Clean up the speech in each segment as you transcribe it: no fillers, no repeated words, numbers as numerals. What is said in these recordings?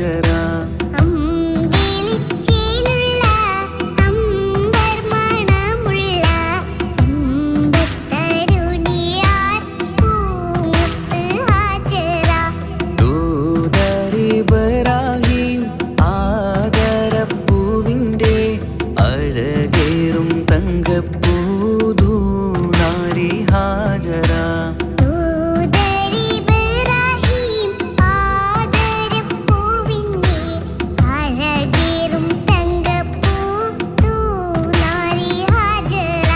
ഹാജറ. ഇബ്രാഹിം ആദരപ്പൂവിൻ്റെ അഴകേറും തങ്കപ്പൂതു നാരി ഹാജറ.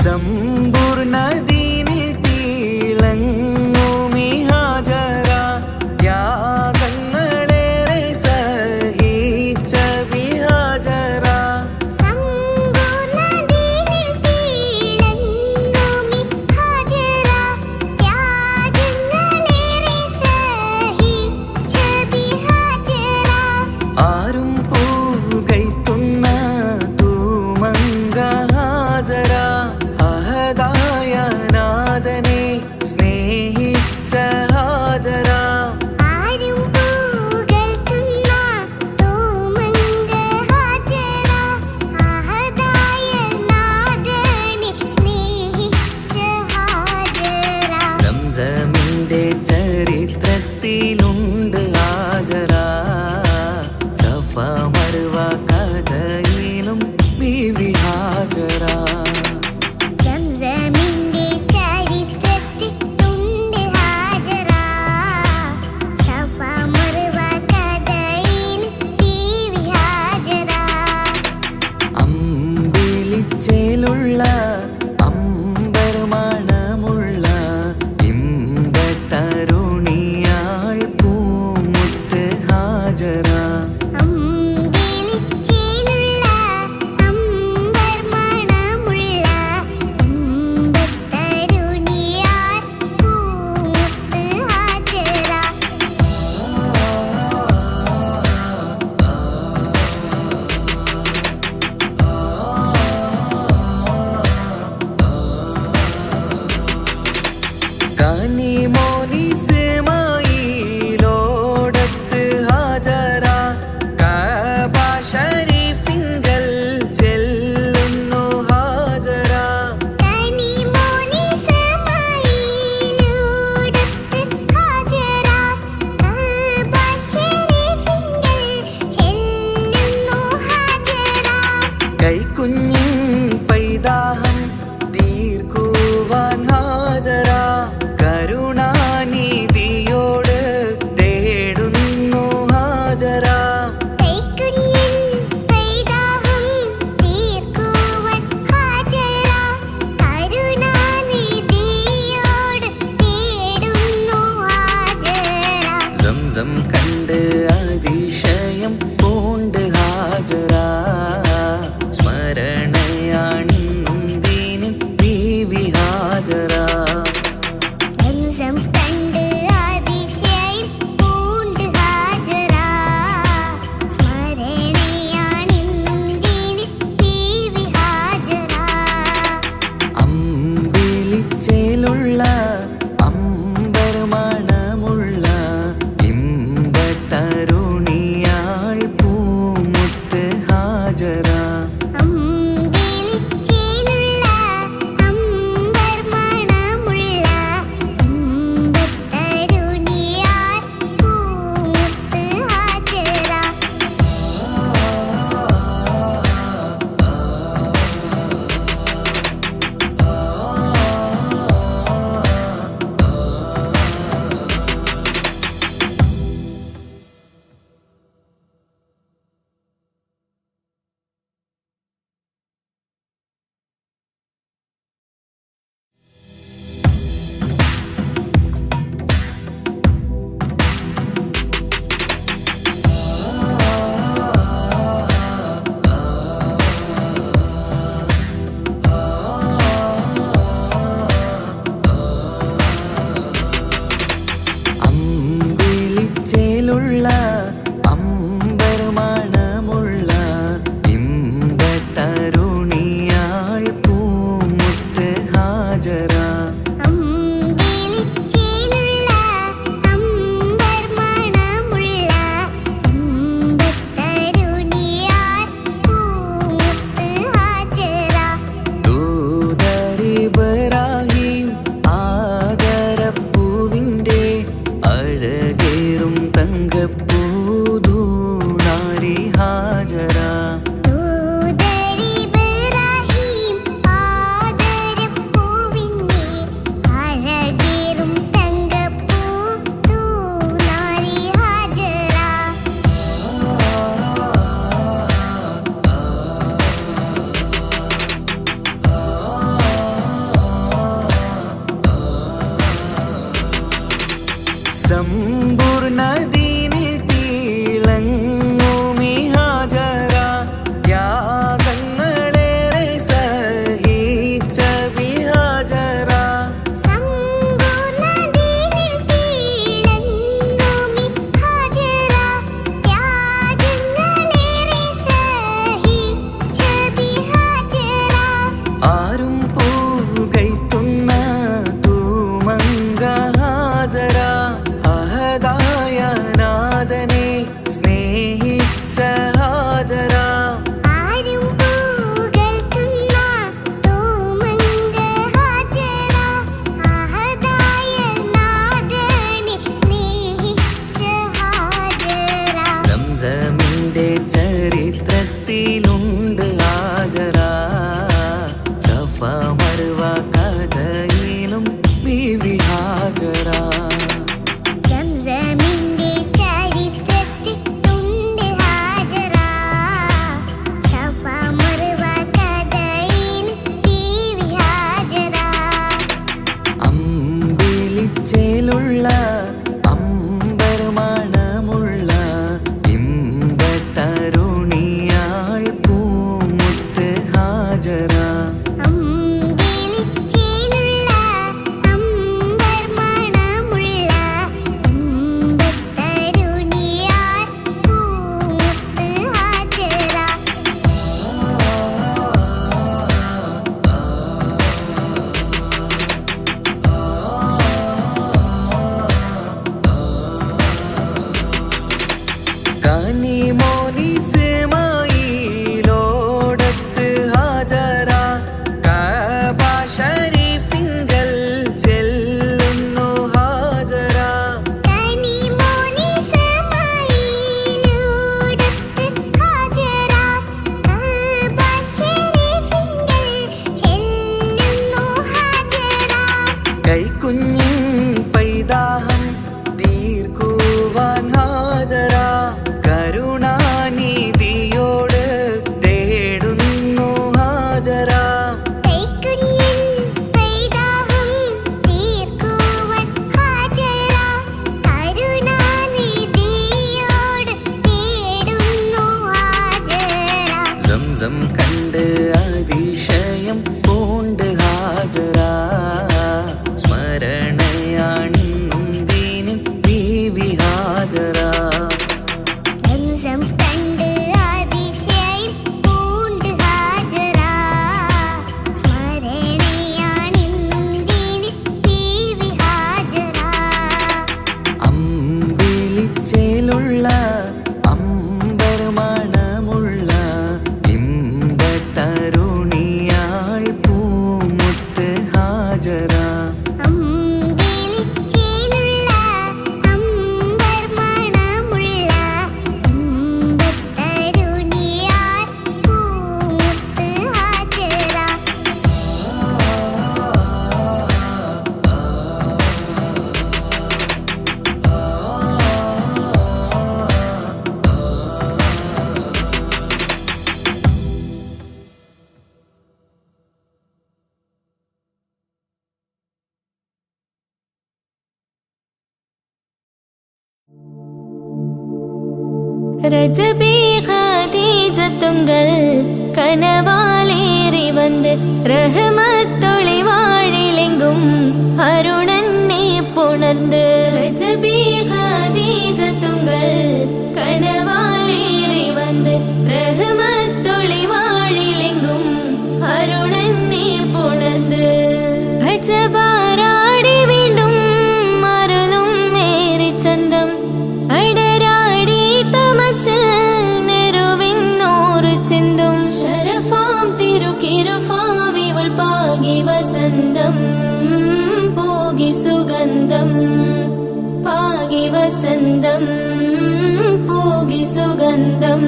സമ്പൂർണ്ണദീനിൽ തിളങ്ങുമി ഹാജറ. ത്യാഗങ്ങളേറെ സഹിച്ച ബിഹാജറ. ആരും പൂകൈത്തുന്ന തൂമങ്ക ഹാജറ. അഹദായ നാഥനെ സ്നേഹിച്ച ഹാജറ. സംസമിന്റെ ചരിത്രത്തിലുണ്ട് ഹാജറ. സഫ മർവ കഥയിലും ബീവി ഹാജറ. അമ്പിളിച്ചേലുള്ള അമ്പർമണമുള്ള ഇമ്പത്തരുണിയാൾ പൂമുത്ത് ഹാജറ. കനിമോനിസ്മായിലോടത്ത് ഹാജറ. കഅബ ശരീഫിങ്കൽ ചെല്ലുന്നു ഹാജറ. കൈക്കുഞ്ഞിൻ പൈതാഹം തീർക്കുവാൻ ഹാജറ. കരുണാനിധിയോട് തേടുന്നു ഹാജറ. സംസം കണ്ട് അതിശയം പൂണ്ട് ഹാജറ. സ്മരണയാണിന്നും ദീനിൻ ബീവി ഹാജറ. അമ്പിളിച്ചേലുള്ള അമ്പർമണമുള്ള ഇമ്പത്തരുണിയാൾ പൂമുത്ത് ഹാജറ. സംസം കണ്ട് അതിശയം പൂണ്ട് ഹാജറ. സ്മരണയാണിന്നും ദീനിൻ ബീവി ഹാജറ. അമ്പിളിച്ചേലുള്ള അമ്പർ മണമുള്ള ഇമ്പത്തരുണിയാൾ പൂമുത്ത് ഹാജറ. ரஜபி ஹதீஜத்துங்கள் கனவாலேறி வந்து ரஹமத்தொளி வாழிலெங்கும் அருணன்னே புணர்ந்து. ரஜபி ஹதீஜத்துங்கள் கனவாலேறி வந்து ரஹமத்தொளி வாழிலெங்கும் அருணன்னே புணர்ந்து. அஜபாராடி വീണ്ടും മറലും മേറി ചന്തം അടരാടി തമസിൽ നെരുവിന്നൂറ് ചിന്തും. ശരഫാം തിരുക്കിരുഫാവിവൾ പാകി വസന്തം പോകി സുഗന്ധം പാകി വസന്തം പോകി സുഗന്ധം.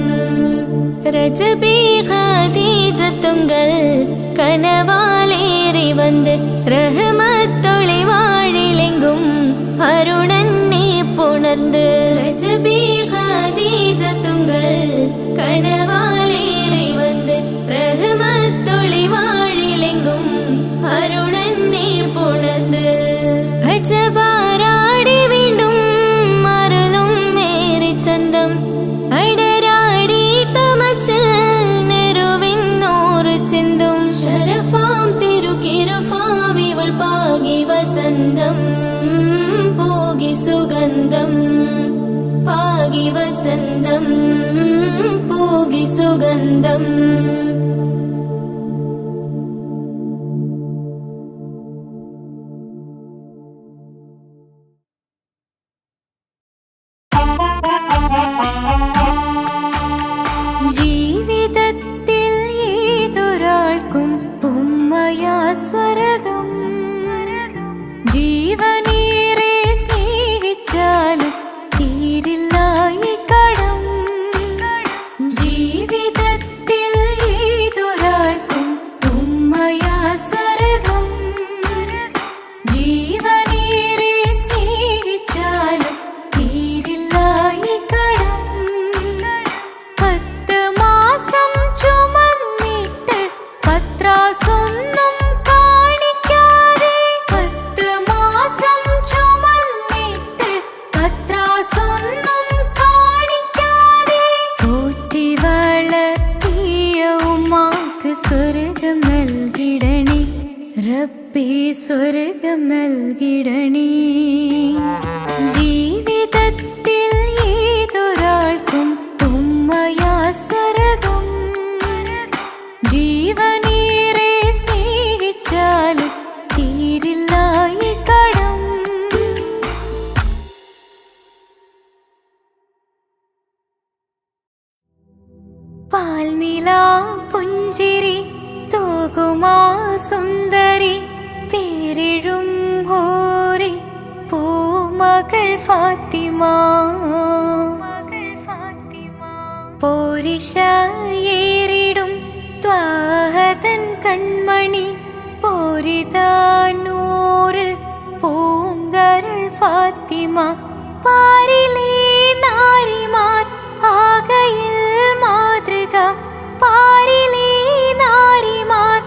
രജബി ഖദീജത്തുങ്കൾ കനവാലേറി വന്ന് റഹ്മത്തൊളി വാഴിലെങ്കും അരുണന്നെ പുണർന്ന്. രജബി ഖദീജത്തുങ്കൾ കനവാലേറി വന്ന് റഹ്മത്തൊളി വാഴിലെങ്കും അരുണന്നെ പുണർന്ന്. അജബാരാടി വീണ്ടും മറലും മേറി ചന്തം അടരാടി തമസിൽ നെരുവിന്നൂറ് ചിന്തും. ശരഫാം തിരുക്കിരുഫാവിവൾ പാകി വസന്തം പോകി സുഗന്ധം പാകി വസന്തം പോകി സുഗന്ധം. ജീവിതത്തിൽ ഏതൊരാൾക്കും ഉമ്മയാ സ്വർഗം. ജീവനേറെ സ്നേഹിച്ചാലും തീരില്ല ഈ കടം. ജീവിതത്തിൽ ഏതൊരാൾക്കും ഉമ്മയാ സ്വർഗം. ജീവനേറെ സ്നേഹിച്ചാലും തീരില്ല ഈ കടം. 10 മാസം ചുമന്നിട്ട് പത്രാസൊന്നും കാണിക്കാതെ. 10 മാസം ചുമന്നിട്ട് പത്രാസൊന്നും കാണിക്കാതെ. പോറ്റി വളർത്തിയ ഉമ്മാക്ക് സ്വർഗം നൽകിടണേ റബ്ബേ സ്വർഗം നൽകിടണേ. ജീവിതത്തിൽ ഏതൊരാൾക്കും ഉമ്മയാ സ്വർഗം. ജീവനേറെ സ്നേഹിച്ചാലും തീരില്ല ഈ കടം. പാൽനില പുഞ്ചിരി തൂകുമാ സുന്ദരി പേരിഴും ഹോറി പൂമകൾ ഫാത്തിമ. പോരിശയേറിടും ത്വാഹതൻ കൺമണി പോരിതാനൂറ് പൂങ്കരൾ ഫാത്തിമ. പാരിലേ നാരിമാർ ആകയിൽ മാതൃക. പാരിലേ നാരിമാർ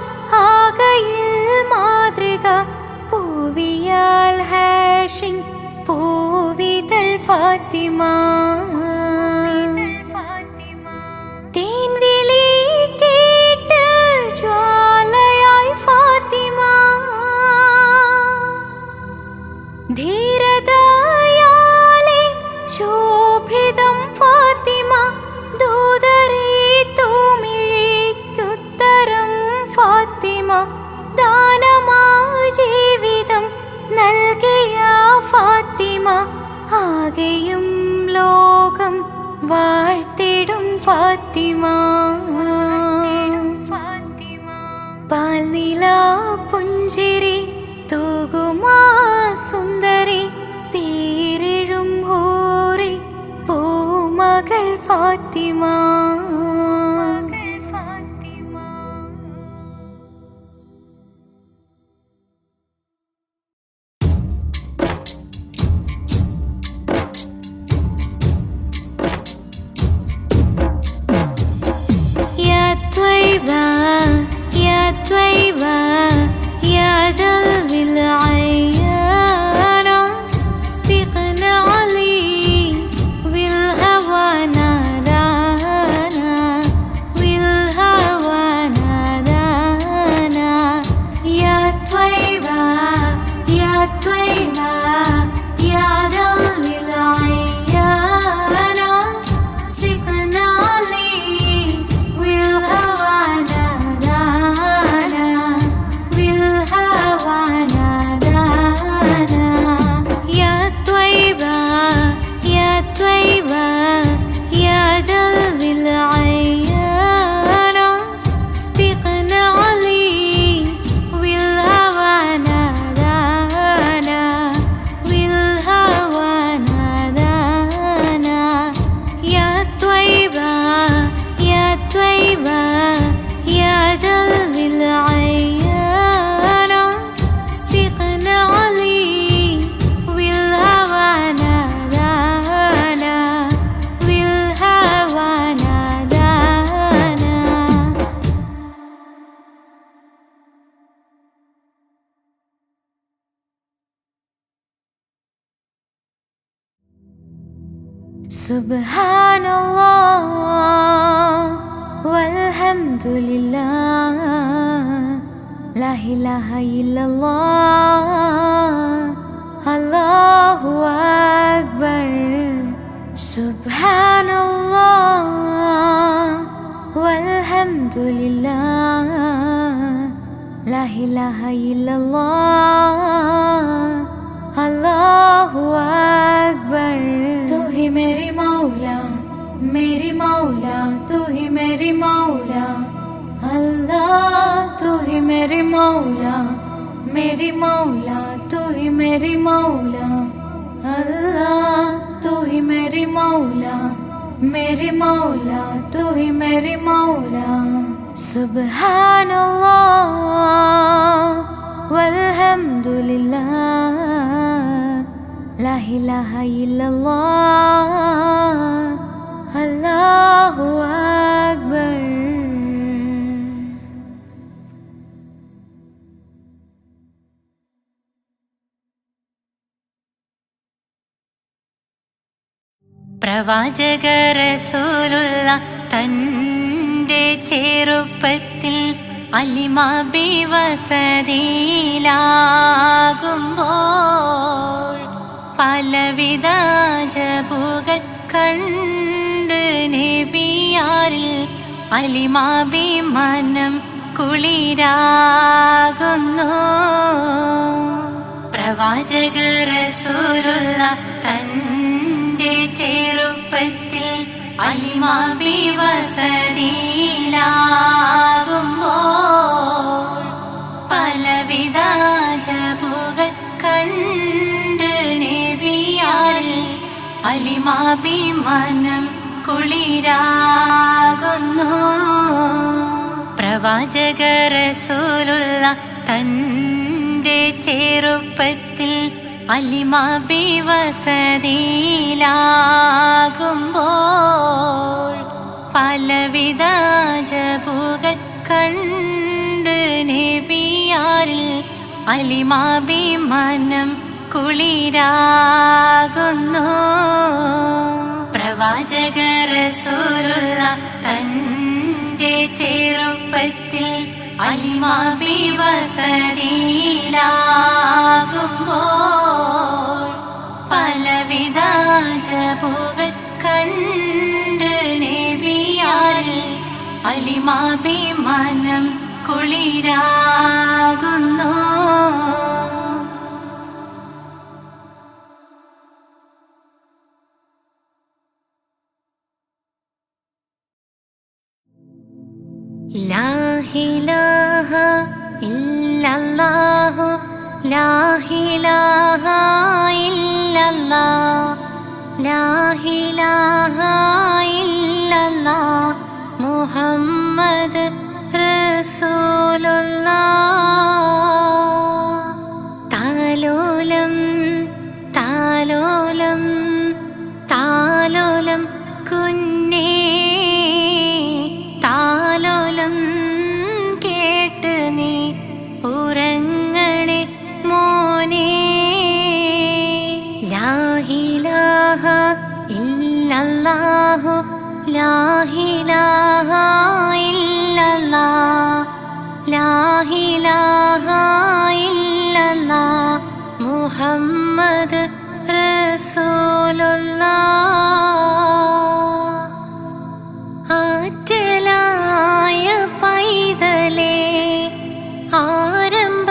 ആകയിൽ മാതൃക. പൂവിയാൾ ഹാഷിൻ പൂവിതൾ ഫാത്തിമ. തേൻവിളി ആകെയും ലോകം വാഴ്ത്തിടും ഫാത്തിമ. പാൽനില പുഞ്ചിരി തൂകുമാ സുന്ദരി പേരിഴും ഹൂറി പൂമകൾ ഫാത്തിമ. يا طيبة يا دلو العيانة استغنى علي بالهوى نادانا بالهوى نادانا. يا طيبة يا طيبة يا دلو العيانة استغنى علي بالهوى نادانا بالهوى نادانا. يا طيبة يا طيبة يا دلو العيانة استغنى علي بالهوى نادانا بالهوى نادانا. يا طيبة يا طيبة يا دلو العيانة استغنى علي بالهوى نادانا بالهوى نادانا. سبحان الله والحمد لله لا إله إلا الله الله أكبر. سبحان الله والحمد لله لا إله إلا الله الله أكبر. तू ही मेरी मौला मेरी मौला तू ही मेरी मौला अल्लाह. तू ही मेरी मौला मेरी मौला तू ही मेरी मौला अल्लाह. तू ही मेरी मौला मेरी मौला तू ही मेरी मौला. सुब्हान अल्लाह वल्हम्दु लिल्लाह ला इलाहा इल्लल्लाह അല്ലാഹു അക്ബർ. പ്രവാചക റസൂലുള്ള തന്റെ ചെറുപ്പത്തിൽ അലിമാബി വസതിയിലാകുമ്പോൾ പലവിധ ജബുകൾ കണ്ട് നബിയാരിൽ അലിമാബി മനം കുളിരാകുന്നു. പ്രവാചക റസൂലുള്ള തന്റെ ചെറുപ്പത്തിൽ അലിമാബി വസതിയിലാകുമ്പോൾ പലവിധ ജബുകൾ കണ്ട് നബിയാരിൽ അലിമാബി മനം കുളിരാകുന്നു. പ്രവാചക റസൂലുള്ള തന്റെ ചെറുപ്പത്തിൽ അലിമാബി വസതിയിലാകുമ്പോൾ പലവിധ ജബുകൾ കണ്ട് നബിയാരിൽ അലിമാബി മനം കുളിരാകുന്നു. പ്രവാചക റസൂലുള്ള തന്റെ ചെറുപ്പത്തിൽ അലിമാബി വസതിയിലാകുമ്പോൾ പലവിധ ജബുകൾ കണ്ട് നബിയാരിൽ അലിമാബി മനം കുളിരാകുന്നു. ലാ ഇലാഹ ഇല്ലല്ലാഹു ലാ ഇലാഹ ഇല്ലല്ലാഹ് ലാ ഇലാഹ ഇല്ലല്ലാഹ് മുഹമ്മദ് റസൂലുള്ളാഹ്. താലോലം താലോലം താലോലം കുഞ്ഞേ താലോലം കേട്ട് നീ ഉറങ്ങണേ മോനെ. ലാ ഇലാഹ ഇല്ലല്ലാഹു ലാ ഇലാഹ ഇല്ലല്ലാഹ് ലാ ഇലാഹ ഇല്ലല്ലാഹ് മുഹമ്മദ് റസൂലുള്ളാഹ്. ആറ്റലായ പൈതലേ ആരംഭ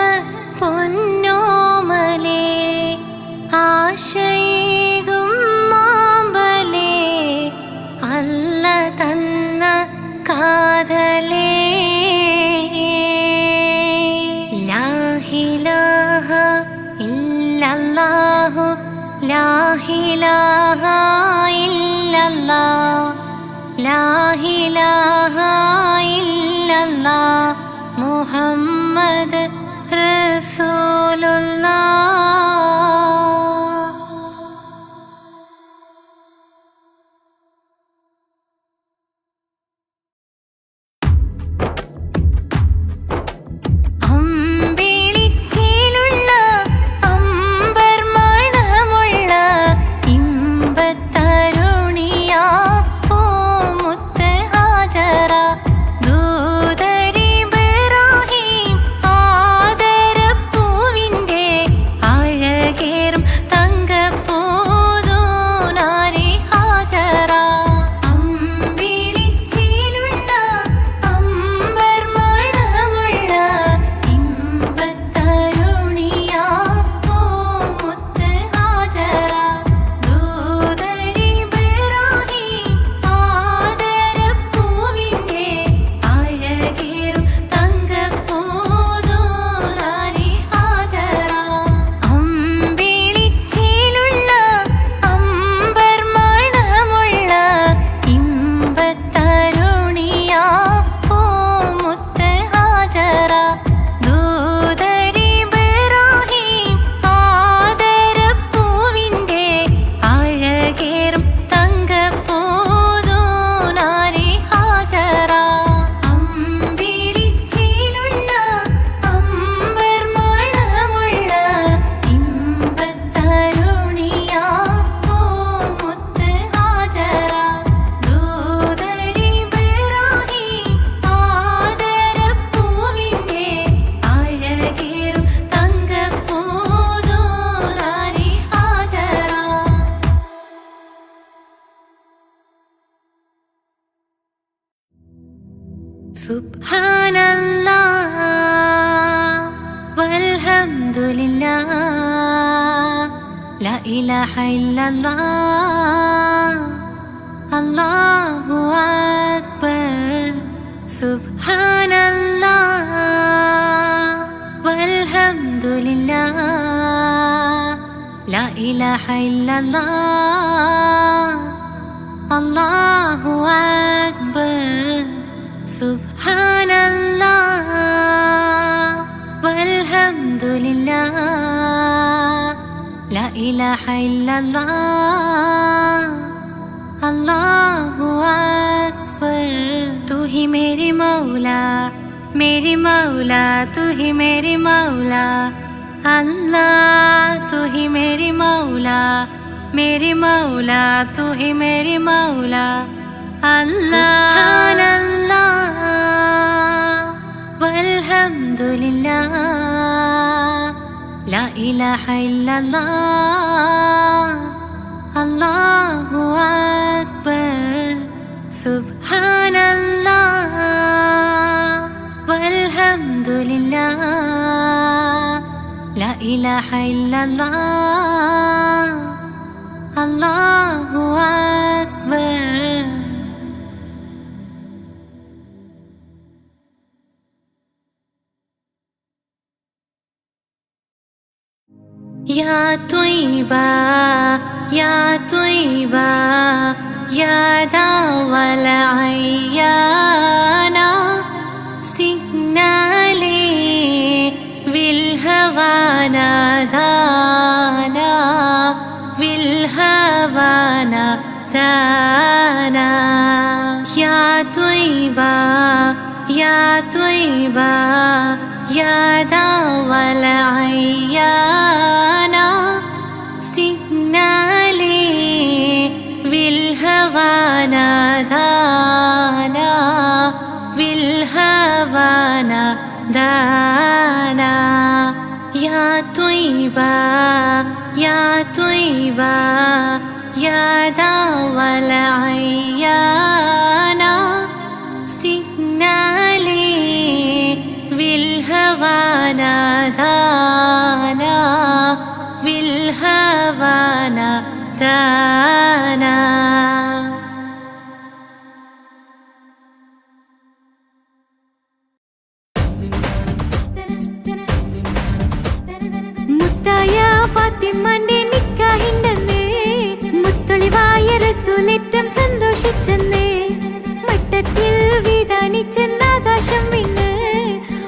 പൊന്നോമലേ ആശയേകും മാമ്പലേ അല്ല തന്ന കാതലേ. ലാ ഇലാഹ ഇല്ലല്ലാഹു ലാ ഇലാഹ ഇല്ലല്ലാഹ് ലാ ഇലാഹ ഇല്ലല്ലാഹ് മുഹമ്മദ് റസൂലുള്ളാഹ്. അമ്പിളിച്ചേലുള്ള അമ്പർ മണമുള്ള ഇമ്പത്തരുണിയാ പൂമുത്ത് ഹാജറ ദൂതരിബ്രാഹീം ആദരപ്പൂവിന്റെ അഴകേറും തങ്കപ്പൂതൂനാരി ഹാജറ. അമ്പിളിച്ചേലുള്ള അമ്പർ മണമുള്ള ഇമ്പത്തരുണിയാ പൂമുത്ത് ഹാജറ ദൂതരിബ്രാഹീം ആദരപ്പൂവിന്റെ അഴകേറും തങ്കപ്പൂതൂനാരി ഹാജറ. അമ്പിളിച്ചേലുള്ള അമ്പർ മണമുള്ള ഇമ്പത്തരുണിയാ പൂമുത്ത് ഹാജറ ദൂതരിബ്രാഹീം ആദരപ്പൂവിന്റെ അഴകേറും തങ്കപ്പൂതൂനാരി ഹാജറ. അമ്പിളിച്ചേലുള്ള അമ്പർ മണമുള്ള ഇമ്പത്തരുണിയാ പൂമുത്ത് ഹാജറ ദൂതരിബ്രാഹീം ആദരപ്പൂവിന്റെ അഴകേറും തങ്കപ്പൂതൂനാരി ഹാജറ. സുബ്ഹാനല്ലാഹ് വൽഹംദുലില്ലാഹ് ലാ ഇലാഹ ഇല്ലല്ലാഹ് അല്ലാഹു അക്ബർ. സുബ്ഹാനല്ലാഹ് വൽഹംദുലില്ലാഹ് ലാ ഇലാഹ ഇല്ലല്ലാഹ് അല്ലാഹു അക്ബർ. സുബ്ഹാനല്ലാഹ് വൽഹംദുലില്ലാഹ് ലാ ഇലാഹ ഇല്ലല്ലാഹ് അല്ലാഹു അക്ബർ. तू ही मेरी मौला तू ही मेरी मौला अल्लाह. तू ही मेरी मौला तू ही मेरी मौला अल्लाह. सुब्हानल्लाह वल्हम्दुलिल्लाह ला इलाहा इल्लल्लाह अल्लाहु अक्बर. सुब्हानल्लाह वल्हम्दुलिल्लाह ला इलाहा इल्लल्लाह अल्लाहु अक्बर. يا طيبة يا طيبة يا دوا العيانا سقنا لي بالهوى نادانا بالهوى نادانا يا طيبة يا طيبة يا دوا العيانا سقنا لي بالهوى نادانا بالهوى نادانا يا طيبة يا طيبة يا دوا العيانا سقنا لي بالهوى نادانا بالهوى نادانا മുത്തായ ഫാത്തിമാന്റെ നിക്കാഹിണ്ടെന്നേ മുത്തൊളിവായ റസൂലേറ്റം സന്തോഷിച്ചെന്നേ മട്ടത്തിൽ വിധാനിച്ചെന്ന ആകാശം വിണ്ണ്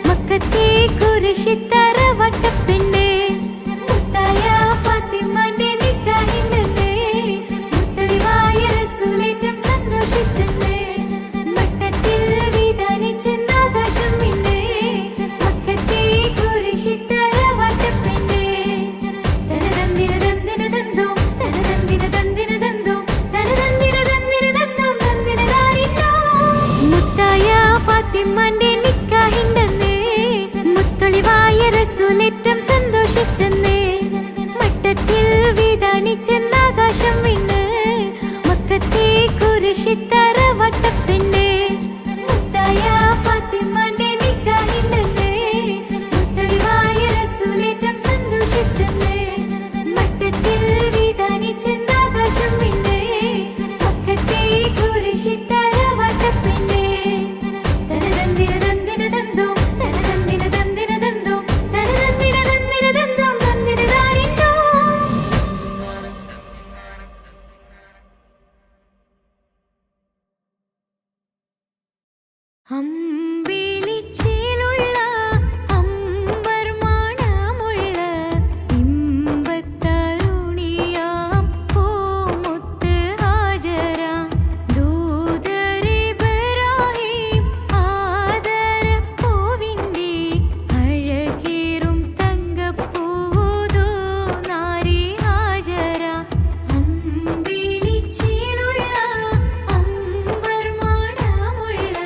മക്കത്തെ കുരിശിത്തറ വട്ടപ്പെണ്ണേ മുത്തായ ഫാത്തിമാന്റെ നിക്കാഹിണ്ടെന്നേ മുത്തൊളിവായ റസൂലേറ്റം സന്തോഷിച്ചെന്നേ മട്ടത്തിൽ വിധാനിച്ചെന്ന ആകാശം വിണ്ണ് മക്കത്തെ കുരിശിത്തറ ഫാത്തിമാന്റെ നിക്കാഹിണ്ടെന്നേ മുത്തൊളിവായ റസൂലേറ്റം സന്തോഷിച്ചെന്നേ മട്ടത്തിൽ വിധാനിച്ചെന്ന ആകാശം വിണ്ണ് മക്കത്തെ കുരിശിത്തറ വട്ടപ്പെണ്ണേ മുത്തായ ഫാത്തിമാന്റെ നിക്കാഹിണ്ടെന്നേ മുത്തൊളിവായ റസൂലേറ്റം സന്തോഷിച്ചെന്നേ മട്ടത്തിൽ വിധാനിച്ചെന്ന ആകാശം വിണ്ണ് മക്കത്തെ കുരിശിത്തറ വട്ടപ്പെണ്ണേ അമ്പിളിച്ചേലുള്ള അമ്പർ മണമുള്ള ഇമ്പത്തരുണിയാം പൂമുത്ത് ഹാജര ദൂതരിബ്രാഹിം ആദരപ്പൂവിൻ്റെ അഴകേറും തങ്കപ്പൂതോ നാരി ഹാജര അമ്പിളിച്ചേലുള്ള അമ്പർ മണമുള്ള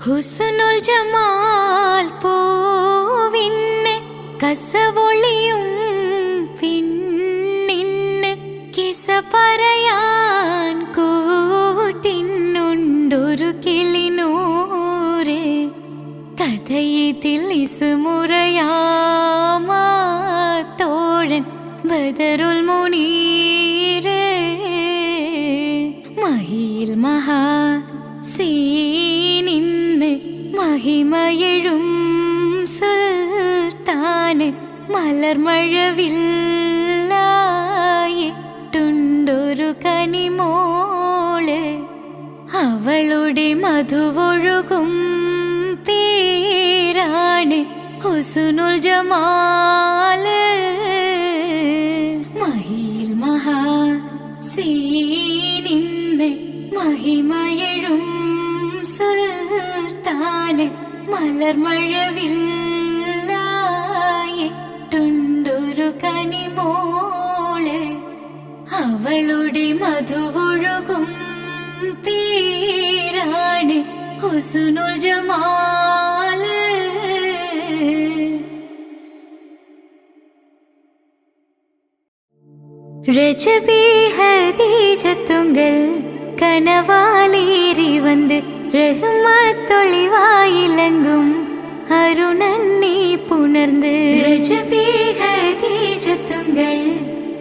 ഹുസ്നുൽ ജമാൽ പൂവിന് കസവൊളിയും പിന്നിന് കിസ പറയാൻ കൂട്ടിനുണ്ടൊരു കിളിനൂറ് കഥയിതിൽ ഇസുമുറയാമാത്തോഴൻ ബദറുൽ മുനീര് മഹിയിൽ മഹാസീനിന്ന് മഹിമയെഴും സുൽത്താന് മലർമഴവില്ലായിട്ടുണ്ടൊരു കനിമോള് അവളുടെ മധുവൊഴുകും പേരാണ് ഹുസ്നുൽ ജമാല് മഹിയിൽ മഹാസീനിന്ന് മഹിമയെഴും സുൽത്താന് മലർമഴവില്ലായിട്ടുണ്ടൊരു കനിമോള് അവളുടെ മധുവൊഴുകും പേരാണ് ഹുസ്നുൽ ജമാല് രജബി ഹദീജത്തുങ്കൽ കനവാലേറി വന്ന് റഹ്മത്തൊളിവായിലങ്കും അരുണന്നെ പുണർന്ന് രജബി ഹദീജത്തുങ്കൽ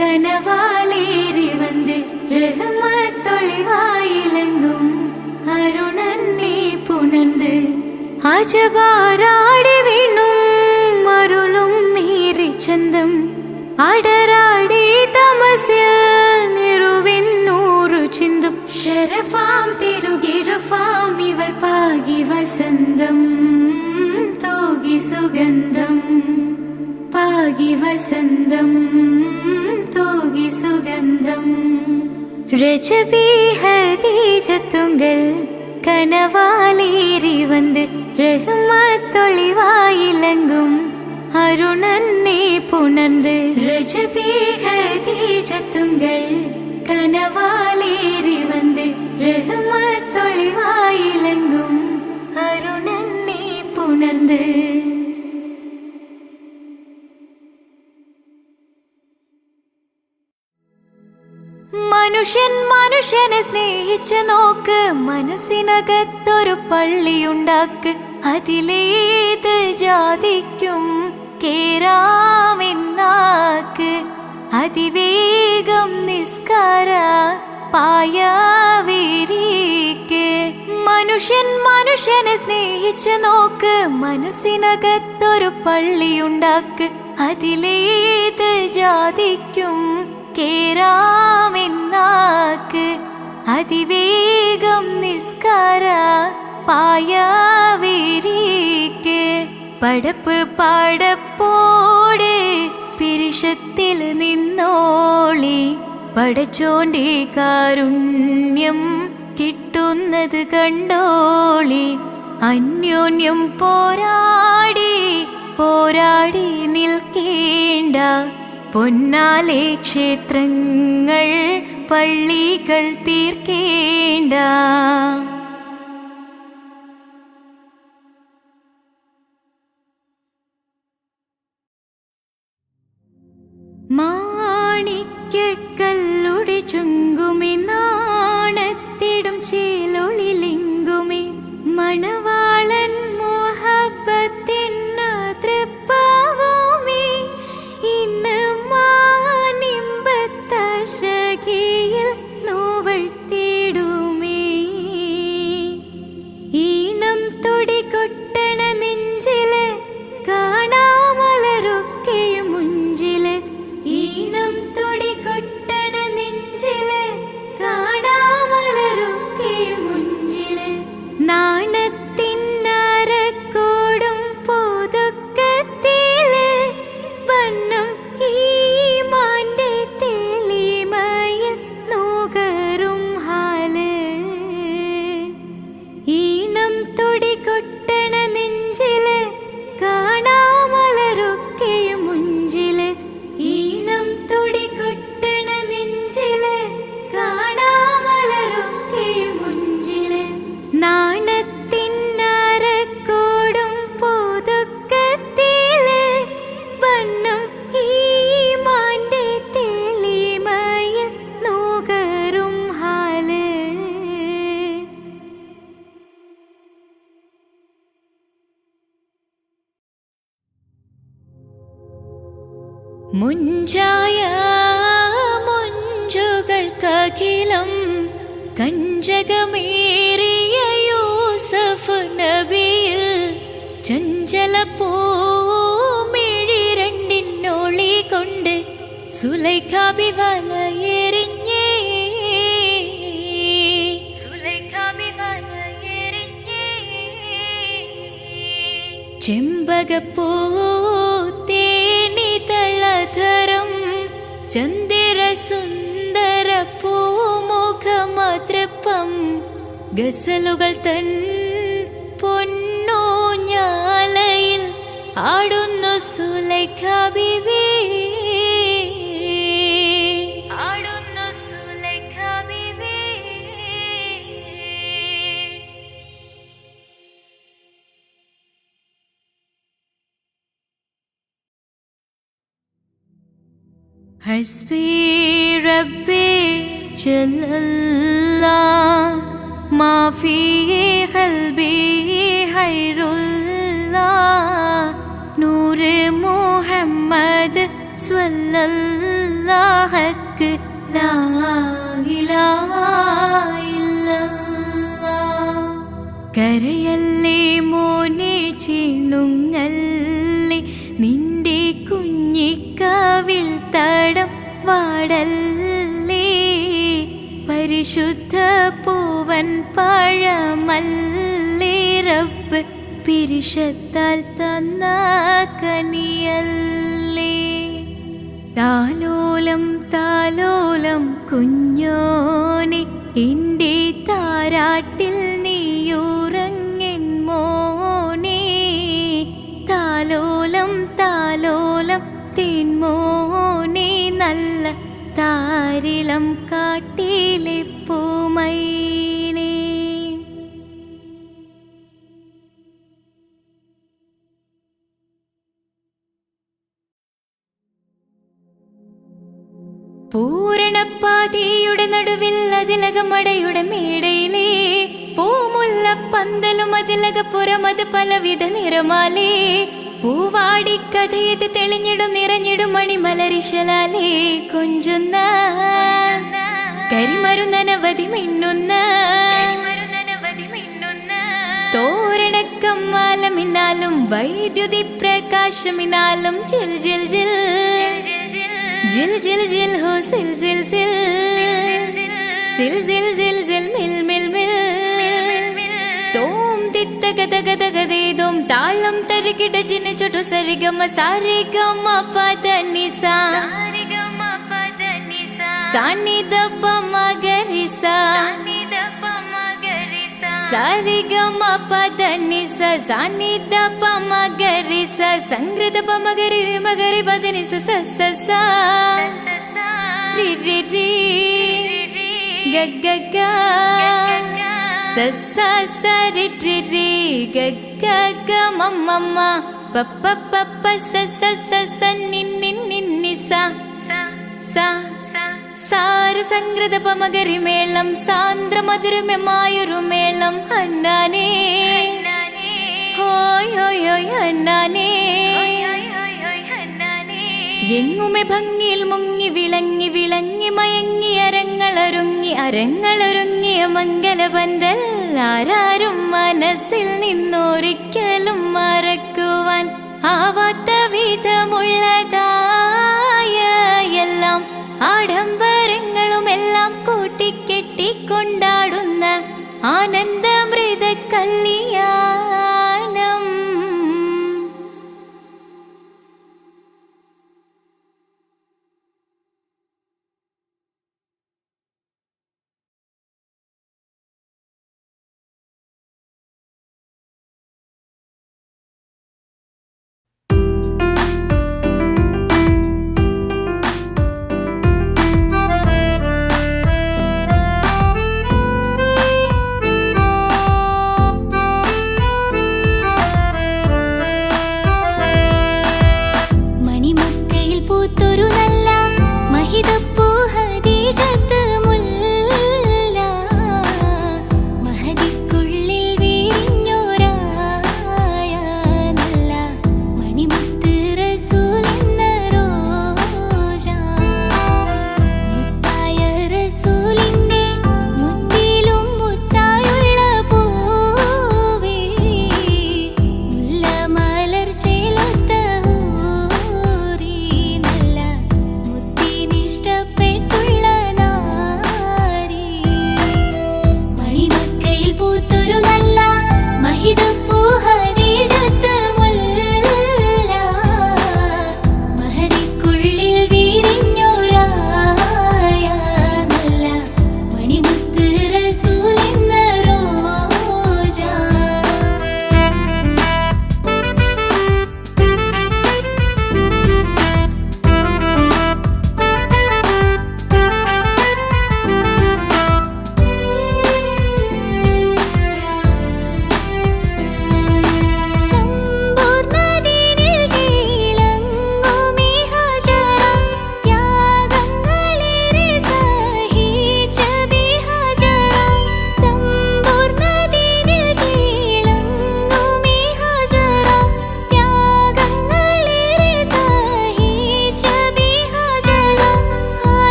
കനവാലേറി വന്ന് റഹ്മത്തൊളിവായിലങ്കും അരുണന്നെ പുണർന്ന് അജബാരാടി വീണും അരുളും മീറി ചന്തം അടരാടി തമസിൽ നിറുവിന്നൂറു ചിന്തും ശരഫാം തിരുകിരുഫാം ഇവൾ പാകി വസന്തം തൂകി സുഗന്ധം പാകി വസന്തം തൂകി സുഗന്ധം രജബി ഹദീജത്തുങ്കൽ കനവാലേറി വന്ന് റഹ്മത്തൊളിവായിലങ്കും അരുണന്നെ പുണർന്ന് രജബി ഹദീജത്തുങ്കൽ കനവാലേറി വന്ന് റഹ്മത്തൊളിവായിലങ്കും അരുണന്നെ പുണർന്ന് മനുഷ്യൻ മനുഷ്യനെ സ്നേഹിച്ചു നോക്ക് മനസ്സിനകത്തൊരു പള്ളിയുണ്ടാക്ക് അതിലേത് ജാതിക്കും കേറാമെന്നാക്ക് അതിവേഗം നിസ്കാര പായവിരിക്ക് മനുഷ്യൻ മനുഷ്യനെ സ്നേഹിച്ചു നോക്ക് മനസ്സിനകത്തൊരു പള്ളിയുണ്ടാക്ക് അതിലേത് ജാതിക്കും കേറാമെന്നാക്ക് അതിവേഗം നിസ്കാര പായവിരിക്ക് പടപ്പ് പാടപ്പോടെ പിരിശത്തിൽ നിന്നോളി പടച്ചോന്റെ കാരുണ്യം കിട്ടുന്നത് കണ്ടോളി അന്യോന്യം പോരാടി പോരാടി നിൽക്കേണ്ട പൊന്നാലെ ക്ഷേത്രങ്ങൾ പള്ളികൾ തീർക്കേണ്ട മാണിക്യക്കല്ലുടെ ചുങ്കുമി നാണത്തിടും ചേലൊളിലിങ്കുമി മണവാളൻ മോഹബത്തിന്ന തൃപ്പാവുമി ഇന്ന് മാനിമ്പത്തശകിയിൽ നോവഴ്ത്തിടുമേ മുഞ്ചായ മുഞ്ചുകൾക്കഖിലം കഞ്ചകമേറിയ യൂസഫ് നബിയിൽ ചഞ്ചല പൂമിഴി രണ്ടിനൊളി കൊണ്ട് സുലൈഖാബി വലയെറിഞ്ഞേ ചെമ്പകപ്പൂ തേനിതളധരം ചന്ദിര സുന്ദര പൂമുഖമതൃപ്പം ഗസലുകൾ തൻ പൊന്നൂഞ്ഞാലയിൽ ആടുന്നു സുലൈഖാ ബീവി ആടുന്നു സുലൈഖാ ബീവി. ഹസ്ബി റബ്ബി ജല്ലല്ലാഹ് മാ ഫീ ഖൽബി ഖൈറുല്ലാഹ് നൂറ് മുഹമ്മദ് സ്വല്ലല്ലാഹു ലാ ഇലാഹ ഇല്ലല്ലാഹ്. കരയല്ലേ മോനെ ചിണുങ്ങല്ലേ നിന്റെ കുഞ്ഞിക്കാവിൽ തടം വാടല്ലേ പരിശുദ്ധ പൂവൻ പഴമല്ലേ റബ്ബ് പിരിശത്താൽ തന്ന കനിയല്ലേ. താലോലം താലോലം കുഞ്ഞോനെ എൻ്റെ താരാട്ടിൽ നീയുറങ്ങൻ മോനെ താലോലം താലോലം തേൻമോനെ നല്ല താരിളം കാട്ടിലെ പൂമൈനേ. പൂരണപ്പാതിയുടെ നടുവിൽ അതിലകമടയുടെ മേടയിലേ പൂമുല്ല പന്തലും അതിലകപ്പുറമത് പലവിധ നിറമാലേ പൂവാടിക്കഥയത് തെളിഞ്ഞിടും നിറഞ്ഞിടും മണിമലരിശലാലേ കൊഞ്ചുന്ന കരിമരുന്നനവധി മിന്നുന്ന തോരണക്കമ്മാലമിനാലും വൈദ്യുതി പ്രകാശമിനാലും ജിൽ ജിൽ ജിൽ ജിൽ ജിൽ ജിൽ ഹോ സിൽ സിൽ സിൽ സിൽ സിൽ സിൽ സിൽ മിൽ മിൽ മിൽ തോം തിത്തഗതഗതഗതേദോം താളം തരികിട ജിന ചൊട്ടു സരിഗമ സാരിഗമ പദനിസ സാനിദപ മഗരിസ സാരിഗമ പദനിസ സാനിദപ മഗരിസ സംഗൃത പമഗരി മഗരി പദനിസ സ സ സ രി രി രി ഗ ഗ ഗ സ സ സ രി രി രി ഗ ഗ ഗ മ മ മ പ പ പ പ സ സ സ സ നി നി നി നി സ സ സാര സംഗൃത പമഗരി മേളം സാന്ദ്ര മധുരമമായൊരു മേളം ഹന്നാനേ ഹോയ് ഹോയ് ഹോയ് ഹന്നാനേ. എങ്ങുമെ ഭംഗിയിൽ മുങ്ങി വിളങ്ങി വിളങ്ങി മയങ്ങി അരങ്ങളൊരുങ്ങിയ മംഗലബന്ധൽ ആരാരും മനസ്സിൽ നിന്നൊരിക്കലും മറക്കുവാൻ ആവാത്ത വിധമുള്ളതായ എല്ലാം ആഡംബരങ്ങളുമെല്ലാം കൂട്ടിക്കെട്ടിക്കൊണ്ടാടുന്ന ആനന്ദമൃത കല്യാണം.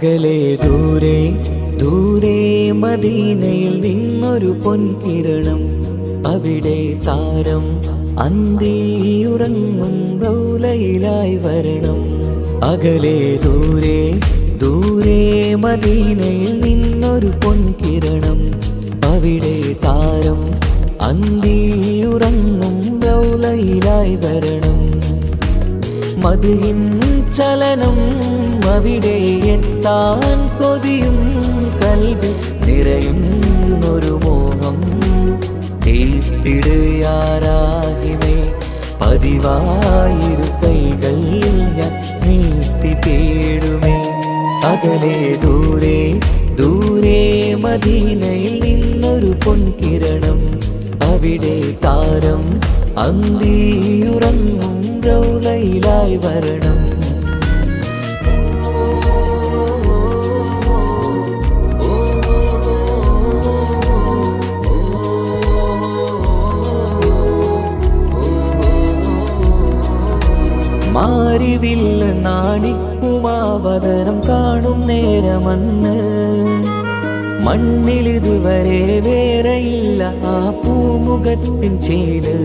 അകലെ ദൂരെ ദൂരെ മദീനയിൽ നിന്നൊരു പൊൻകിരണം, അവിടെ താരം അന്തിയുറങ്ങും റൗലയിലായി വരണം. അകലെ ദൂരെ ദൂരെ മദീനയിൽ നിന്നൊരു പൊൻകിരണം, അവിടെ താരം അന്തിയുറങ്ങും റൗലയിലായി വരണം. മദിഹിൻ ചലനം അവിടെ എത്താൻ കൊതിയും, കൽബിൽ നിറയുന്നൊരു മോഹം. തീർത്തിടുയാരാഹിമേ പതിവായിരു കൈകൾ ഞാൻ നീട്ടി തേടുമേ. അകലെ ദൂരെ ദൂരെ മദീനയിൽ നിന്നൊരു പൊൻകിരണം, അവിടെ താരം അന്തിയുറങ്ങും റൗലയിലായി വരണം. മാരിവില്ല നാണിക്കുമാവതരം കാണും നേരമന്ന്, മണ്ണിലിതുവരെ വേറെയില്ല ആ പൂമുഖത്തിൻ ചേല്.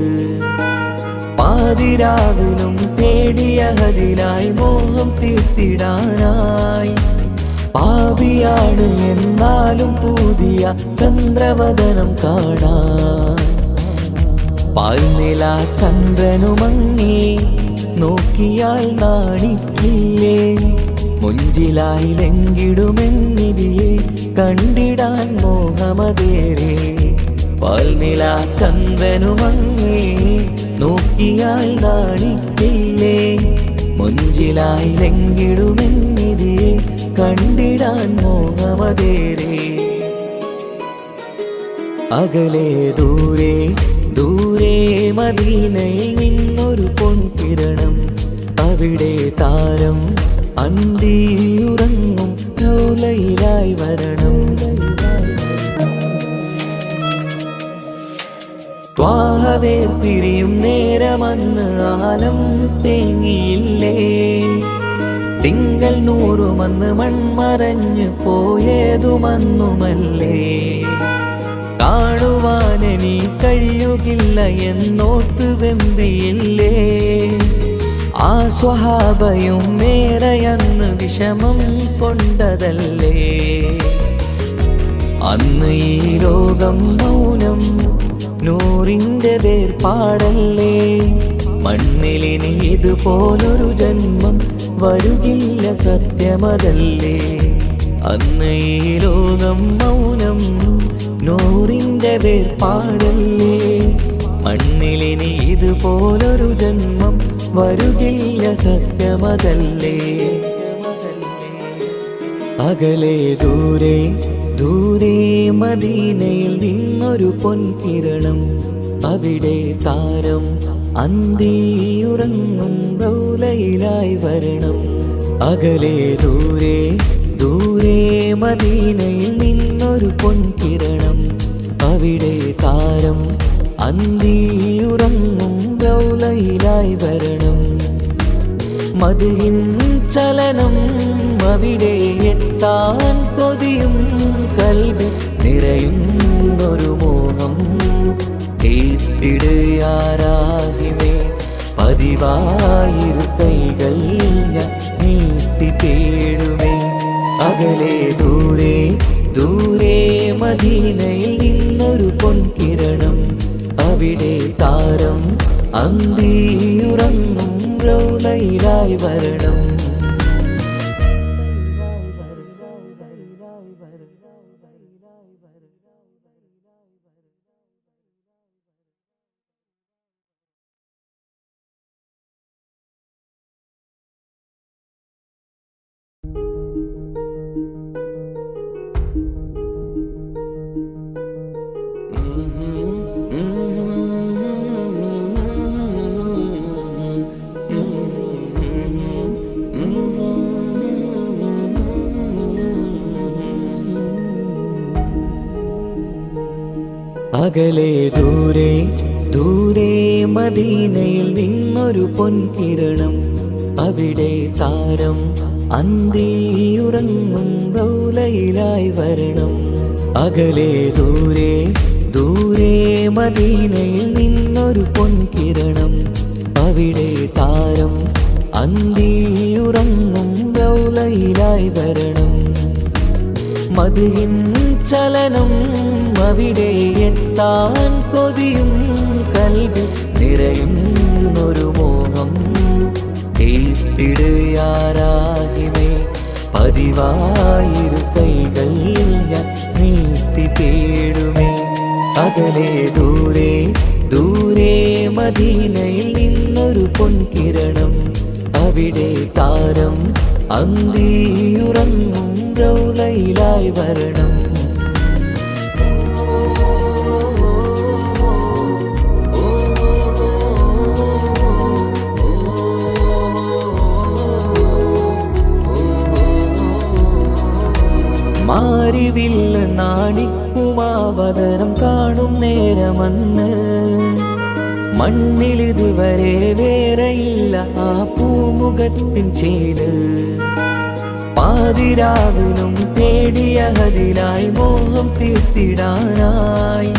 പാതിരാവിലും തേടിയ ഹദിനായി മോഹം തീർത്തിടാനായി, പാപിയാണ് എന്നാലും പുതിയ ചന്ദ്രവദനം കാണാൻ. പാൽനില ചന്ദ്രനുമങ്ങി നോക്കിയാൽ നാണിക്കില്ലേ, മുഞ്ചിലായി ലംഘിടുമെന്നിതിയെ കണ്ടിടാൻ മോഹമതേറെ. പാൽനില ചന്ദ്രനുമങ്ങി നോക്കിയാൽ നാണിക്കില്ലേ, മുഞ്ചിലായി ലംഘിടുമെന്നിതിയെ കണ്ടിടാൻ മോഹമതേറെ. അകലെ ദൂരെ ദൂരെ മദീനയിൽ നിന്നൊരു പൊൻകിരണം, അവിടെ താരം അന്തിയുറങ്ങും റൗലയിലായി വരണം. ത്വാഹവേ പിരിയും നേരമന്ന് ആലം തേങ്ങിയില്ലേ, തിങ്കൾ നൂറുമന്ന് മൺമറഞ്ഞു പോയതുമന്നുമല്ലേ. കാണുവാനെനി കഴിയുകില്ല എന്നോർത്ത് വെമ്പിയില്ലേ, ആ സ്വഹാബയും മേറയന്ന് വിഷമം കൊണ്ടതല്ലേ. അന്ന് ഈ ലോകം മൗനം, നൂറിൻ്റെ വേർപാടല്ലേ. മണ്ണിലിനി ഇതുപോലൊരു ജന്മം വരുകില്ല സത്യമതല്ലേ. അന്ന് ഈ ലോകം മൗനം, നൂറിൻ്റെ വേർപാടല്ലേ. മണ്ണിലിനി ഇതുപോലൊരു ജന്മം വരുകില്ല സത്യമതല്ലേ. അകലെ ദൂരെ ദൂരെ മദീനയിൽ നിന്നൊരു പൊൻകിരണം, അവിടെ താരം അന്തിയുറങ്ങും റൗലയിലായി വരണം. അകലെ ദൂരെ ദൂരെ മദീനയിൽ നിന്നൊരു പൊൻകിരണം, അവിടെ താരം അന്തിയുറങ്ങും റൗലയിലായി വരണം. മദിഹിൻ ചലനം അവിടെ എത്താൻ കൊതിയും, കൽബിൽ നിറയുന്നൊരു മോഹം. തീർത്തിടുയാരാഹിമേ പതിവായിരു കൈകൾ ഞാൻ നീട്ടി തേടുമേ. അകലെ ദൂരെ ദൂരെ മദീനയിൽ നിന്നൊരു പൊൻകിരണം, അവിടെ താരം അന്തിയുറങ്ങും റൗലയിലായി വരണം. അകലെ ദൂരെ ദൂരെ മദീനയിൽ നിന്നൊരു പൊൻകിരണം, അവിടെ താരം അന്തിയുറങ്ങും റൗലയിലായി വരണം. അകലെ ദൂരെ ദൂരെ മദീനയിൽ നിന്നൊരു പൊൻകിരണം. അവിടെ താരം അന്തിയുറങ്ങും റൗലയിലായി വരണം. മദിഹിൻ ചലനം അവിടെ എത്താൻ കൊതിയും കൽബിൽ നിറയുന്നൊരു മോഹം. കേട്ടിടുയാരാഹിമേ പതിവായിരു കൈകൾ ഞാൻ നീട്ടി തേടുമേ. അകലെ ദൂരെ ദൂരെ മദീനയിൽ നിന്നൊരു പൊൻകിരണം. അവിടെ താരം അന്തിയുറങ്ങും റൗലയിലായി വരണം. മാരിവില്ല നാണിക്കുമാവതരം കാണും നേരമന്ന്. മണ്ണിലിതുവരെ വേറെയില്ല ആ പൂമുഖത്തിൻ ചേല്. പാതിരാവിലും തേടിയ ഹദിലായി മോഹം തീർത്തിടാനായി.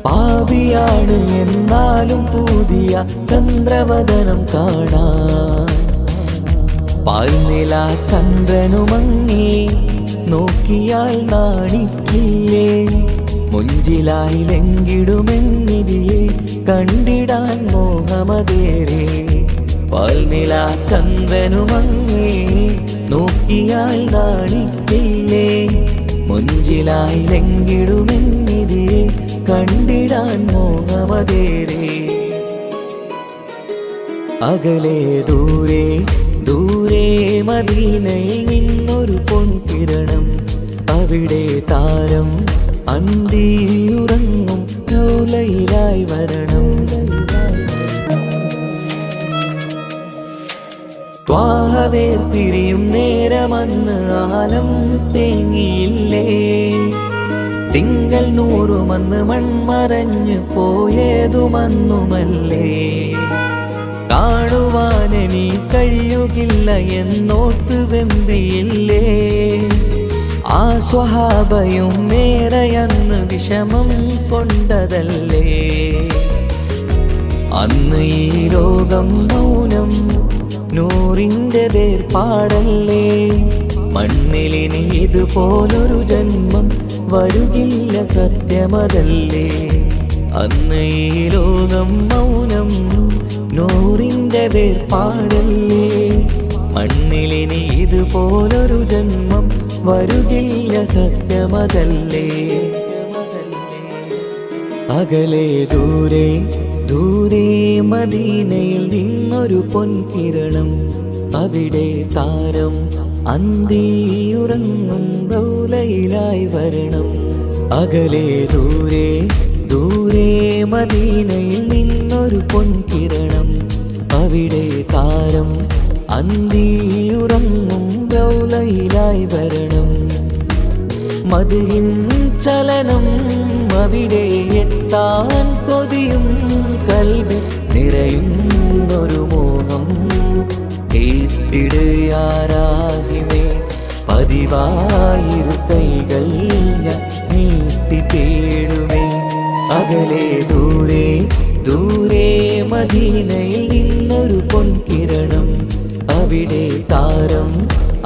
പാപിയാണ് എന്നാലും പുതിയ ചന്ദ്രവദനം കാണാൻ. പാൽനില ചന്ദ്രനുമങ്ങി നോക്കിയാൽ നാണിക്കില്ലേ. മുഞ്ചിലായി ലംഘിടുമെന്നിതിയെ കണ്ടിടാൻ മോഹമതേറെ. പാൽനില ചന്ദ്രനുമങ്ങി നോക്കിയാൽ നാണിക്കില്ലേ. മുഞ്ചിലായി ലംഘിടുമെന്നിതിയെ കണ്ടിടാൻ മോഹമതേറെ. അകലെ ദൂരെ ദൂരെ മദീനയിൽ നിന്നൊരു പൊൻകിരണം. അവിടെ താരം അന്തിയുറങ്ങും റൗലയിലായി വരണം. ത്വാഹവേർ പിരിയും നേരമന്ന് ആലം തേങ്ങിയില്ലേ. തിങ്കൾ നൂറുമന്ന് മൺമറഞ്ഞു പോയതുമന്നുമല്ലേ. കാണുവാനെനി കഴിയുകില്ല എന്നോർത്ത് വെമ്പിയില്ലേ. ആ സ്വഹാബയും മേറയന്ന് വിഷമം കൊണ്ടതല്ലേ. അന്ന് ഈ ലോകം മൗനം നൂറിൻ്റെ വേർപാടല്ലേ. മണ്ണിലിനി ഇതുപോലൊരു ജന്മം വരുകില്ല സത്യമതല്ലേ. അന്ന് ഈ ലോകം മൗനം നൂറിൻ്റെ വേർപാടല്ലേ. മണ്ണിലിനി ഇതുപോലൊരു ജന്മം വരുകില്ല സത്യമതല്ലേ. അകലെ ദൂരെ ദൂരെ മദീനയിൽ നിന്നൊരു പൊൻകിരണം. അവിടെ താരം അന്തിയുറങ്ങും റൗലയിലായി വരണം. അകലെ ദൂരെ ദൂരെ മദീനയിൽ നിന്നൊരു പൊൻകിരണം. അവിടെ താരം അന്തിയുറങ്ങും റൗലയിലായി വരണം. മദിഹിൻ ചലനം അവിടെ എത്താൻ കൊതിയും കൽബിൽ നിറയുന്നൊരു മോഹം. കേട്ടിടുയാരാഹിമേ പതിവായിരു കൈകൾ ഞാൻ നീട്ടി തേടുമേ. അകലെ ദൂരെ ദൂരെ മദീനയിൽ നിന്നൊരു പൊൻകിരണം. അവിടെ താരം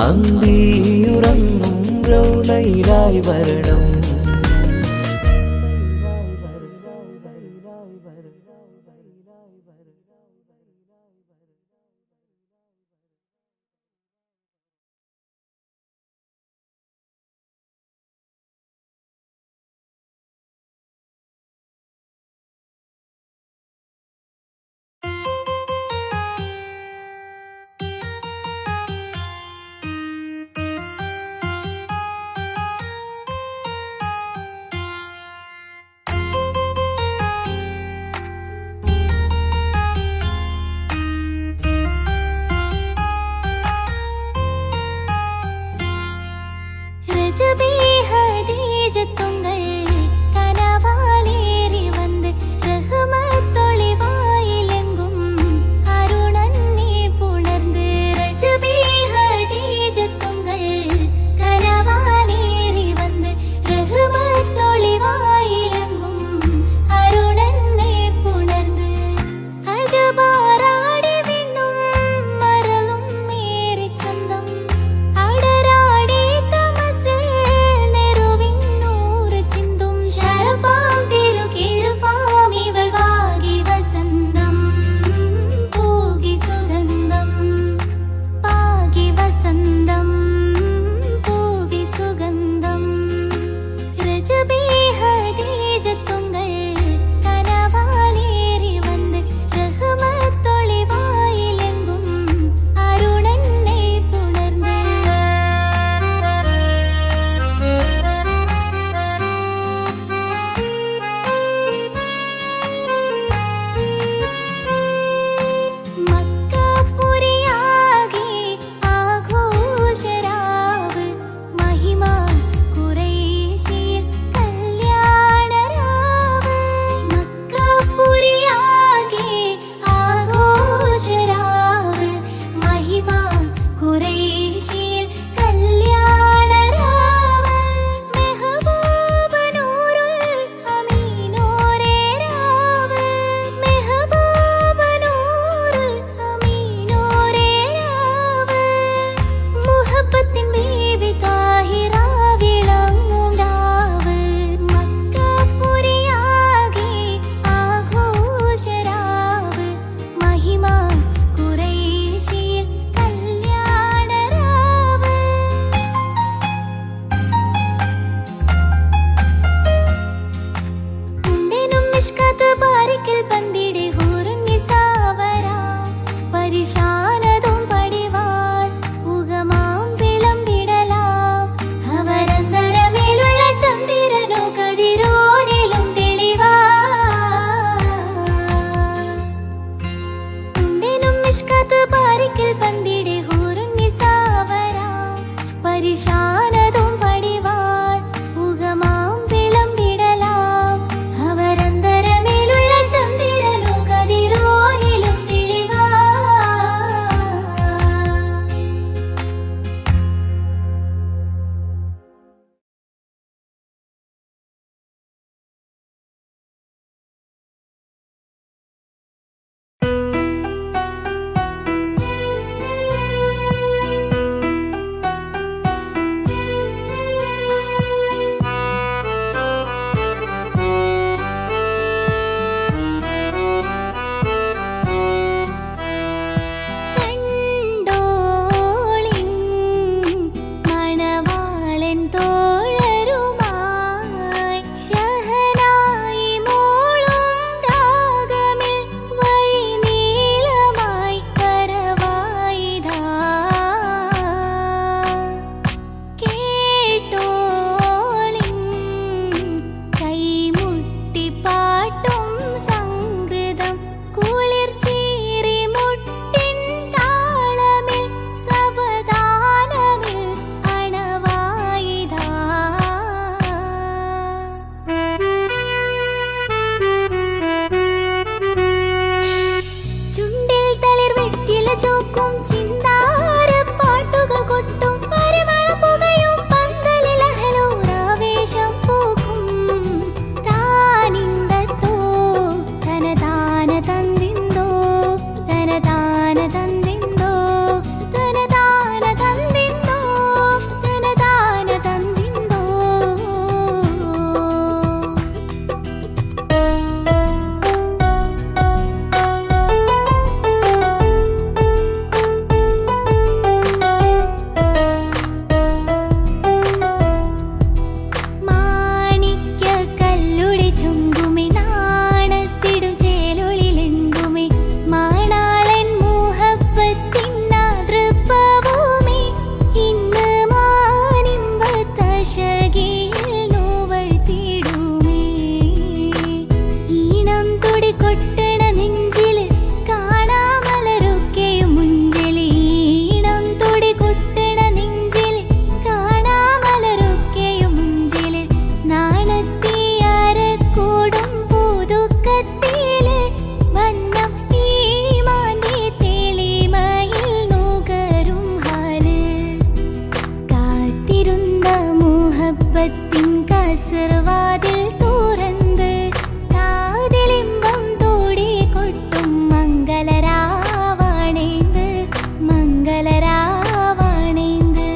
അന്തിയുറങ്ങും റൗലയിലായി വരണം. മിഷ്കത്ത് ബാരിക്കിൽ പന്തിടെ ഹൂറുന്നിസാവരാ പരിശാനതും പടിവാൾ ഉഗമാം വിളംബിടലാം അവരന്തരമേലുള്ള ചന്ദ്രനോ കതിരോനിലും തെളിവാ ഉണ്ടെനും മിഷ്കത്ത് ബാരിക്കിൽ പന്തിടെ ഹൂറുന്നിസാവരാ പരിശാനതും പടിവാൾ ഉഗമാം വിളംബിടലാം അവരന്തരമേലുള്ള ചന്ദ്രനോ കതിരോനിലും തെളിവാ കണ്ടോളിൻ മണവാളൻ തോഴരുമായി ശഹനായി മൂളും രാഗമിൽ വഴി നീളമായി കരവായിതാ കേട്ടോളിൻ കൈമുട്ടി പാട്ടും സംഗൃതം കുളിർച്ചീറി മുട്ടിൻ താളമിൽ സവധാനമിൽ അണവായിതാ ചുണ്ടിൽ തളിർ വെറ്റില ചോക്കും ചിന്താര പാട്ടുകൾ കൊട്ടും പരിമള പുകയും പന്തലിൽ അഹലോരാവേശം പൂക്കും താനിന്തത്തോ തനതാന തന്തിന്തോ തനതാന തന്തിന്തോ തനതാന തന്തിന്തോ തനതാന തന്തിന്തോ മാണിക്യ കല്ലുടി ചുങ്കുമി നാണത്തിടും ചേലൊളിലെങ്കുമി മാണാളൻ മോഹപ്പത്തിൻ നാതൃപ്പഭൂമി ഇന്ന് മാനിമ്പത്തശകിയിൽ നോവഴ്ത്തിടുമേ ഈണം തുടി കൊട്ടണ നെഞ്ചില് കാണാമലരൊക്കെയും മുഞ്ചില് ഈണം തുടി കൊട്ടണ നെഞ്ചില് കാണാമലരൊക്കെയും മുഞ്ചില് നാണത്തിയാരക്കൂടും പുതുക്കത്തില് വന്നം ഈ മാന്റെ തെളിമയിൽ നുകരും ഹാല് കാത്തിരുന്ന മുഹബത്തിൻ കസർവാതിൽ തുറന്ന് കാതിലിമ്പം തോടി കൊട്ടും മംഗളരാവാണേന്ത് മംഗളരാവാണേന്ത്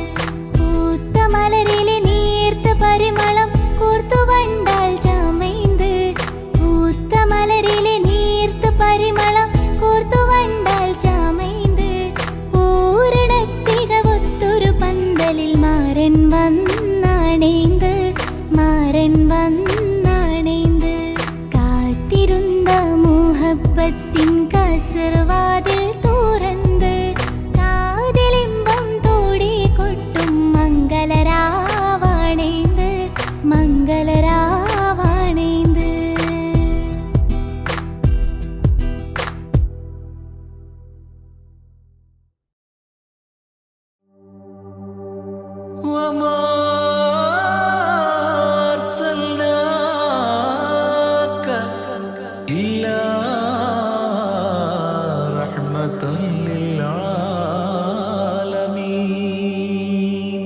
പൂത്ത മലരിലെ നീർത്ത പരിമളം കൂർത്തു വണ്ടാൽ ചമൈന്ത് പൂത്ത മലരിലെ നീർത്ത പരിമളം കൂർത്തു വണ്ടാൽ ചമൈന്ത് പൂരണത്തികവൊത്തൊരു പന്തലിൽ മാരൻ വന്നാണേന്ത് മാരൻ വന്നാണേന്ത് കാത്തിരുന്ന മുഹബത്തിൻ കസർവാതിൽ തുറന്ന് കാതിലിമ്പം തോടി കൊട്ടും മംഗളരാവാണേന്ത് മംഗളരാവാണേന്ത് وما أرسلناك إلا رحمة للعالمين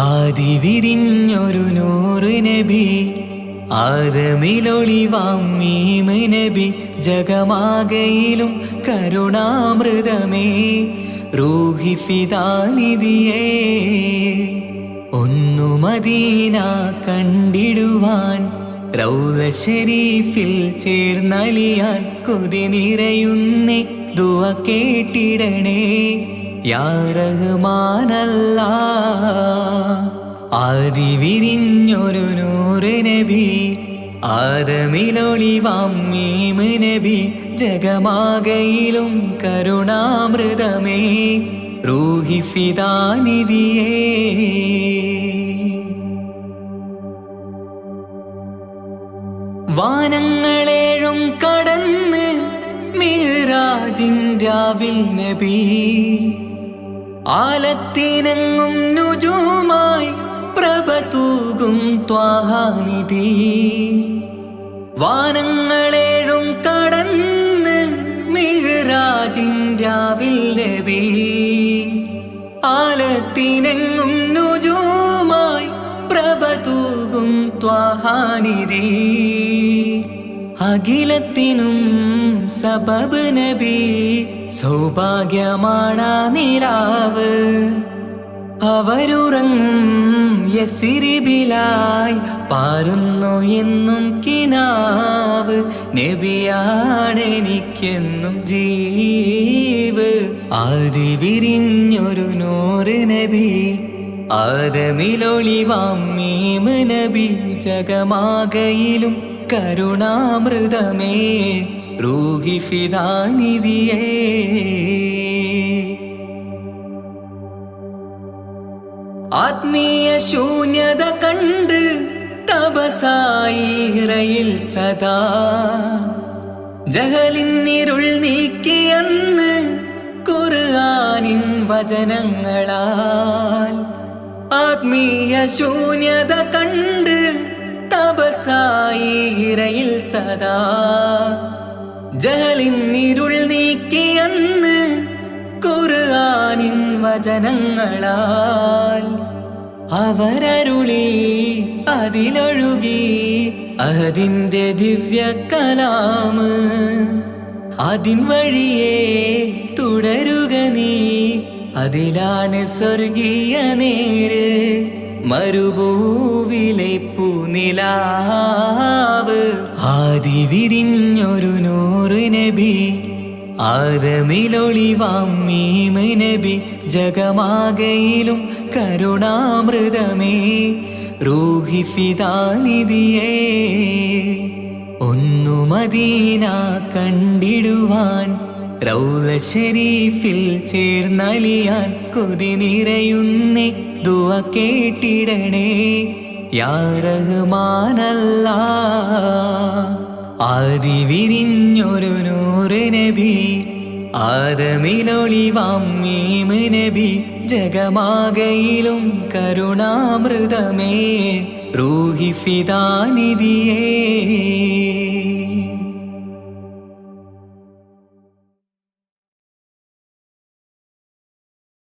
ആദി വിരിഞ്ഞൊരു നൂറ് നബി ആദമിലൊളിവാം മീമ് നബി ജഗമാകയിലും കരുണാമൃതമേ റൂഹി ഫിദാനിധിയേ ഒന്നു മദീന കണ്ടിടുവാൻ റൗള ശരീഫിൽ ചേർന്നലിയാൻ കൊതി നിറയുന്നേ ദുആ കേട്ടിടണേ യാ റഹ്മാനല്ലാഹ് ആദി വിരിഞ്ഞൊരു നൂറ് നബി ആദമിലൊളിവാം മീമ് നബി ജഗമാകയിലും കരുണാമൃതമേ റൂഹി ഫിദാനിധിയേ. വാനങ്ങളേഴും കടന്ന് മിഅ്റാജിൻ രാവിൽ നബി ആലത്തിനെങ്ങും നുജൂമായി പ്രഭ തൂകും ത്വാഹാനിധി. വാനങ്ങളേഴും കടന്ന് മിഅ്റാജിൻ രാവിൽ നബി ആലത്തിനെങ്ങും നുജൂമായി പ്രഭ തൂകും ത്വാഹാനിധി. അഖിലത്തിനും സബബ് നബി സൗഭാഗ്യമാണാ നിലാവ്. അവരുറങ്ങും യസിരിബിലായി പാരുന്നു എന്നും കിനാവ്. നബിയാണെനിക്കെന്നും ജീവ്. ആദി വിരിഞ്ഞൊരു നൂറ് നബി ആദമിലൊളിവാം മീമ് നബി ജഗമാകയിലും കരുണാമൃതമേ റൂഹി ഫിദാനിധിയേ. ആത്മീയ ശൂന്യത കണ്ട് തപസായി ഇറയിൽ സദാ ജഹലിന്നിരുൾ നീക്കിയെന്ന് ഖുർആനിൻ വചനങ്ങളാൽ. ആത്മീയ ശൂന്യത കണ്ട് തപസായി ഇറയിൽ സദാ ജഹലിന്നിരുൾ നീക്കിയെന്ന് ഖുർആനിൻ വചനങ്ങളാൽ. അവരരുളി അതിലൊഴുകി അതിന്റെ ദിവ്യ കലാമ്. അതിൻ വഴിയേ തുടരുക നീ, അതിലാണ് സ്വർഗീയ നേര്. മരുഭൂവിലെ പൂനിലാവ് ആദി വിരിഞ്ഞൊരു നൂറ് നബി ആദമിലൊളിവാം മീമ് നബി ജഗമാകയിലും കരുണാമൃതമേ റൂഹി ഫിദാനിധിയേ. ഒന്നു മദീന കണ്ടിടുവാൻ റൗള ശരീഫിൽ ചേർന്നലിയാൻ കൊതി നിറയുന്നേ ദുആ കേട്ടിടണേ യാ റഹ്മാനല്ലാഹ്. ആദി വിരിഞ്ഞൊരു നൂറ് നബി ആദമിലൊളിവാം മീമ് നബി ജഗമാകയിലും കരുണാമൃതമേ റൂഹി ഫിദാനിധിയേ.